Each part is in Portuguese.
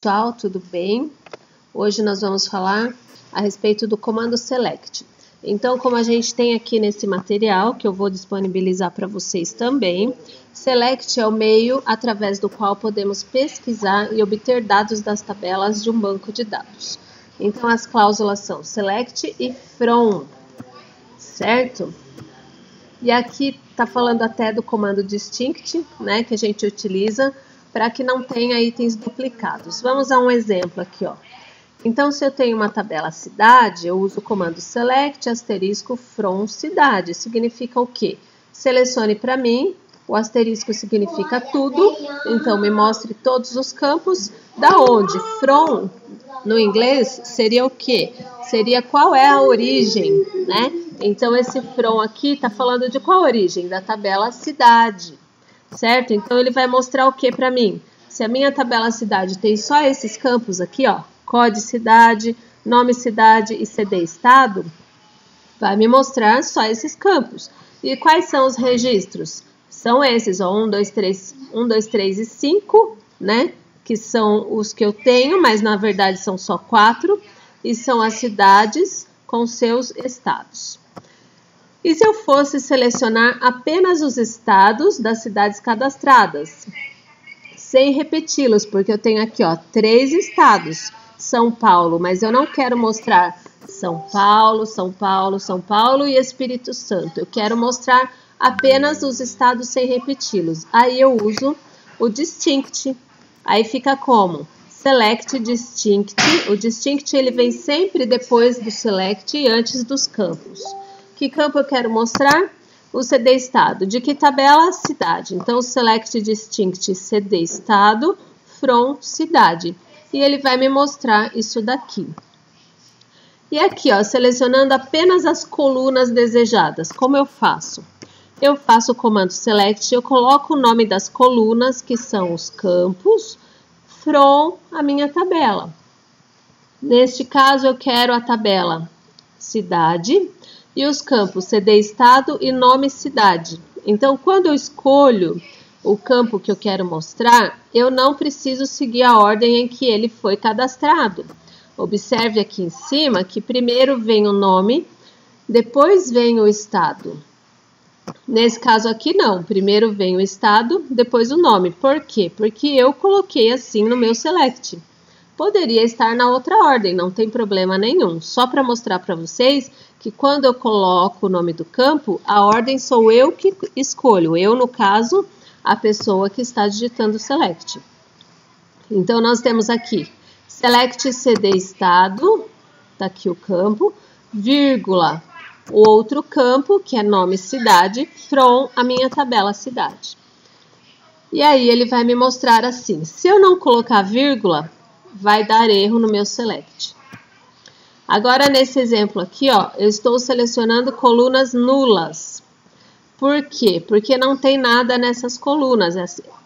Pessoal, tudo bem? Hoje nós vamos falar a respeito do comando select. Então, como a gente tem aqui nesse material, que eu vou disponibilizar para vocês também, select é o meio através do qual podemos pesquisar e obter dados das tabelas de um banco de dados. Então, as cláusulas são select e from, certo? E aqui está falando até do comando distinct, né, que a gente utiliza para que não tenha itens duplicados. Vamos a um exemplo aqui, ó. Então, se eu tenho uma tabela cidade, eu uso o comando select asterisco from cidade. Significa o quê? Selecione para mim, o asterisco significa tudo, então me mostre todos os campos. Da onde? From, no inglês, seria o quê? Seria qual é a origem, né? Então, esse from aqui está falando de qual origem? Da tabela cidade. Certo? Então, ele vai mostrar o que para mim? Se a minha tabela cidade tem só esses campos aqui, ó, COD cidade, nome cidade e CD estado, vai me mostrar só esses campos. E quais são os registros? São esses, ó, 1, 2, 3 e 5, né? Que são os que eu tenho, mas na verdade são só 4, e são as cidades com seus estados. E se eu fosse selecionar apenas os estados das cidades cadastradas, sem repeti-los, porque eu tenho aqui, ó, 3 estados, São Paulo, mas eu não quero mostrar São Paulo, São Paulo, São Paulo e Espírito Santo. Eu quero mostrar apenas os estados sem repeti-los. Aí eu uso o distinct. Aí fica como? Select distinct. O distinct ele vem sempre depois do select e antes dos campos. Que campo eu quero mostrar? O CD estado. De que tabela? Cidade. Então, select distinct CD estado from cidade. E ele vai me mostrar isso daqui. E aqui, ó, selecionando apenas as colunas desejadas. Como eu faço? Eu faço o comando select, eu coloco o nome das colunas, que são os campos, from a minha tabela. Neste caso, eu quero a tabela cidade e os campos CD estado e nome cidade. Então, quando eu escolho o campo que eu quero mostrar, eu não preciso seguir a ordem em que ele foi cadastrado. Observe aqui em cima que primeiro vem o nome, depois vem o estado. Nesse caso aqui não, primeiro vem o estado, depois o nome. Por quê? Porque eu coloquei assim no meu select. Poderia estar na outra ordem, não tem problema nenhum. Só para mostrar para vocês que quando eu coloco o nome do campo, a ordem sou eu que escolho. Eu, no caso, a pessoa que está digitando select. Então, nós temos aqui, select CD estado, está aqui o campo, vírgula, o outro campo, que é nome cidade, from a minha tabela cidade. E aí, ele vai me mostrar assim, se eu não colocar vírgula, vai dar erro no meu select. Agora, nesse exemplo aqui, ó, eu estou selecionando colunas nulas. Por quê? Porque não tem nada nessas colunas.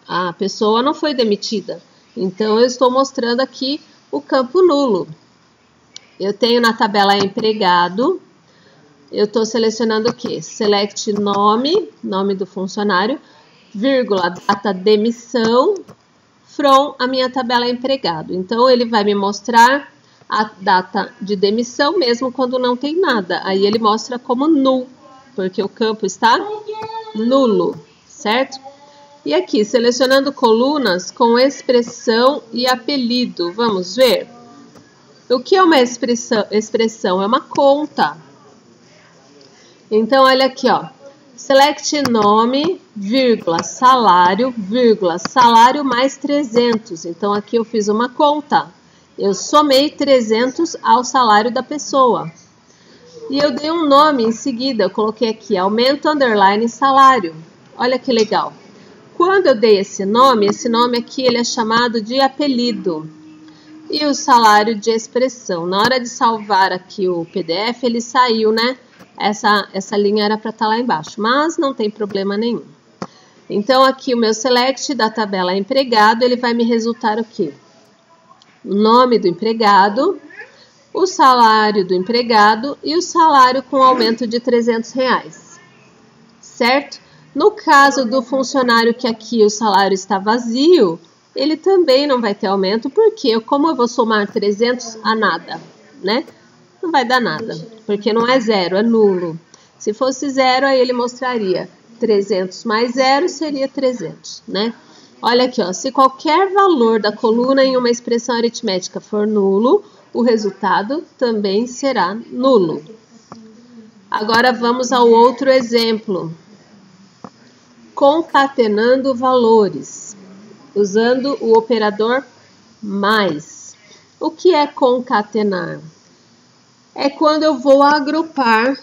A pessoa não foi demitida. Então, eu estou mostrando aqui o campo nulo. Eu tenho na tabela empregado, eu estou selecionando o quê? Select nome, nome do funcionário, vírgula, data demissão, from a minha tabela empregado. Então, ele vai me mostrar a data de demissão mesmo quando não tem nada. Aí, ele mostra como null, porque o campo está nulo, certo? E aqui, selecionando colunas com expressão e apelido. Vamos ver? O que é uma expressão? É uma conta. Então, olha aqui, ó. Select nome, vírgula, salário mais 300. Então, aqui eu fiz uma conta. Eu somei 300 ao salário da pessoa. E eu dei um nome em seguida. Eu coloquei aqui, aumento, underline, salário. Olha que legal. Quando eu dei esse nome aqui ele é chamado de apelido. E o salário de expressão. Na hora de salvar aqui o PDF, ele saiu, né? Essa linha era para estar lá embaixo, mas não tem problema nenhum. Então, aqui o meu select da tabela empregado, ele vai me resultar o quê? O nome do empregado, o salário do empregado e o salário com aumento de R$300, certo? No caso do funcionário que aqui o salário está vazio, ele também não vai ter aumento, porque como eu vou somar 300 a nada, né? Não vai dar nada, porque não é zero, é nulo. Se fosse zero, aí ele mostraria 300 mais zero seria 300, né? Olha aqui, ó, se qualquer valor da coluna em uma expressão aritmética for nulo, o resultado também será nulo. Agora vamos ao outro exemplo. Concatenando valores, usando o operador mais. O que é concatenar? É quando eu vou agrupar,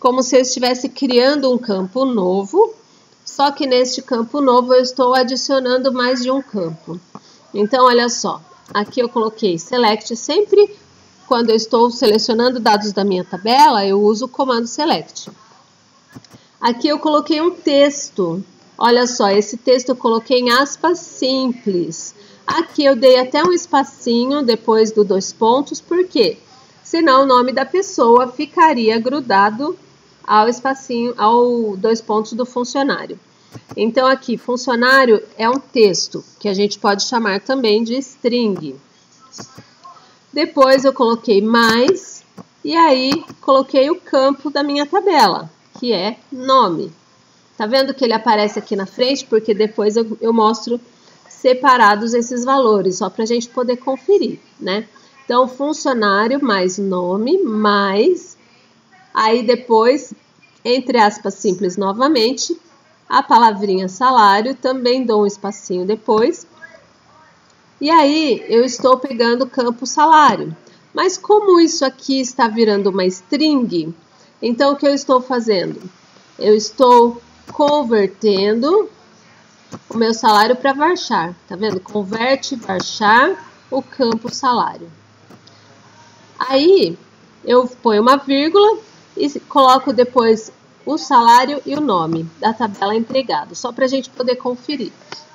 como se eu estivesse criando um campo novo, só que neste campo novo eu estou adicionando mais de um campo. Então, olha só, aqui eu coloquei select, sempre quando eu estou selecionando dados da minha tabela, eu uso o comando select. Aqui eu coloquei um texto, olha só, esse texto eu coloquei em aspas simples. Aqui eu dei até um espacinho depois do 2 pontos, por quê? Senão o nome da pessoa ficaria grudado ao espacinho, ao 2 pontos do funcionário. Então aqui, funcionário é um texto, que a gente pode chamar também de string. Depois eu coloquei mais, e aí coloquei o campo da minha tabela, que é nome. Tá vendo que ele aparece aqui na frente? Porque depois eu mostro separados esses valores, só para a gente poder conferir, né? Então, funcionário mais nome, mais, aí depois, entre aspas simples novamente, a palavrinha salário, também dou um espacinho depois. E aí, eu estou pegando o campo salário. Mas como isso aqui está virando uma string, então o que eu estou fazendo? Eu estou convertendo o meu salário para varchar. Tá vendo? Converte, varchar, o campo salário. Aí, eu ponho uma vírgula e coloco depois o salário e o nome da tabela empregado, só para a gente poder conferir.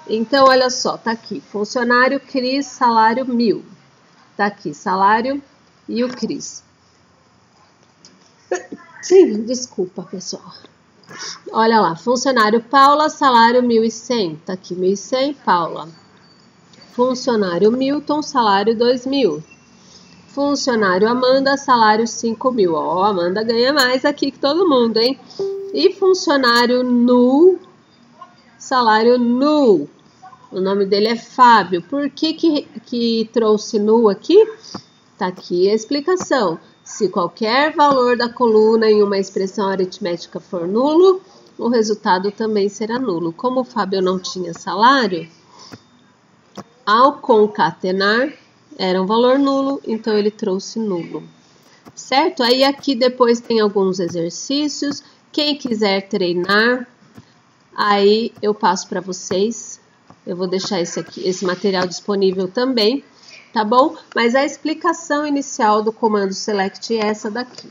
Então, olha só, tá aqui, funcionário Cris, salário 1.000. Tá aqui, salário e o Cris. Sim, desculpa, pessoal. Olha lá, funcionário Paula, salário 1.100. Tá aqui, 1.100, Paula. Funcionário Milton, salário 2.000. Funcionário Amanda, salário 5.000. Ó, Amanda ganha mais aqui que todo mundo, hein? E funcionário Nu, salário Nu. O nome dele é Fábio. Por que trouxe Nu aqui? Tá aqui a explicação. Se qualquer valor da coluna em uma expressão aritmética for nulo, o resultado também será nulo. Como o Fábio não tinha salário, ao concatenar, era um valor nulo, então ele trouxe nulo. Certo? Aí aqui depois tem alguns exercícios. Quem quiser treinar, aí eu passo para vocês. Eu vou deixar esse material disponível também, tá bom? Mas a explicação inicial do comando select é essa daqui.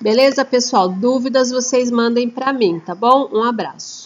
Beleza, pessoal? Dúvidas vocês mandem para mim, tá bom? Um abraço.